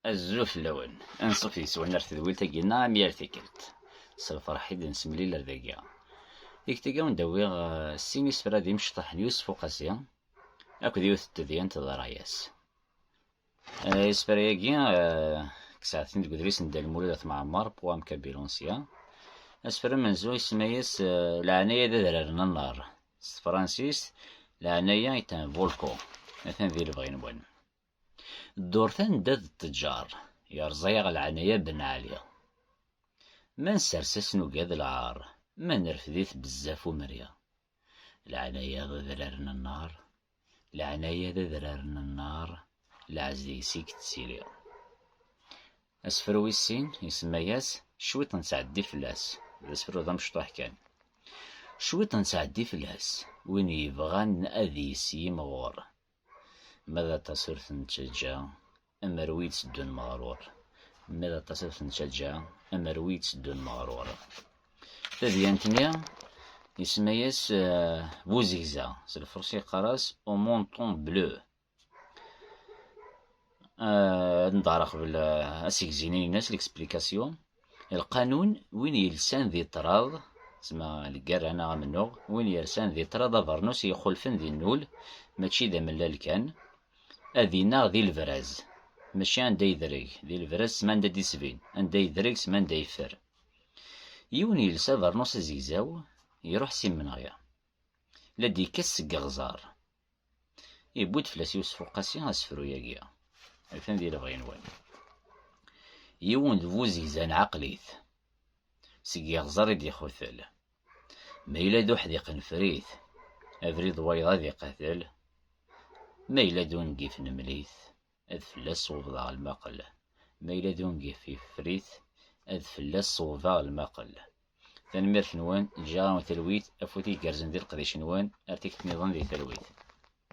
الزوف اللون انصف يسوان ار تدويل تاقينا ميال تيكلت سالفرح إذا نسملي لرداقيا ديك وندوي السينيس فرادي مشطح يوسف وقاسيا أكو ديوث التديان تضراياس يسفرياكي كساعتين تقدريس ندى المولد معمر بوام كابيلونسيا أسفر منزو يسميس العناية دا درارنا النار فرانسيس العناية يتان فولكو مثلا ذي البغينوان الدورتان داد التجار يرزيغ العناية بن عالية من سرسس نقاد العار من رفديت بزاف ومريا العناية دا درارنا النار العناية دا درارنا النار العزيز سيك تسيليا أسفر ويسين يسمياس شويط نسعدي فلاس الأسفر ذا مشطوح كان شويط نسعدي فلاس وين يبغان أذيس يمغور ماذا تصير تنتجا أما رويد سدون مغرور ماذا تصير تنتجا أما رويد سدون مغرور تذيانتنيا يسمياس بوزيكزا سالفرسي قراس أو مونطون بلو ندار قبل اسيكزيني الناس ليكسبليكاسيون القانون وين يلسان ذي طراض سما الكار انا منو وين يلسان ذي طراض فارنوس يخلفن ذي النول ماشي ذا ملال كان اذينا ذي الفراز ماشي عند يدرك ذي الفراز سمان دا ديسفين عند يدرك سمان دا يفر يون يلسا فارنوس زيزاو يروح سيم غيا لدي كس غزار يبود فلاس يوسف قاسي اسفرو ياكيا عرفان ديال بغينوان يون دفوزي زان عقليث سيقي غزار يدي خوثل ما إلا دو حديق نفريث أفريد وايضا ذي قتل ما إلا دون قيف نمليث أذ فلاس وفضاء المقل ما إلا دون قيف في فريث أذ فلاس وفضاء المقل تنمير نوان جاء تلويث أفوتي كارزن ديال قديش نوان أرتيك نظام ذي تلويث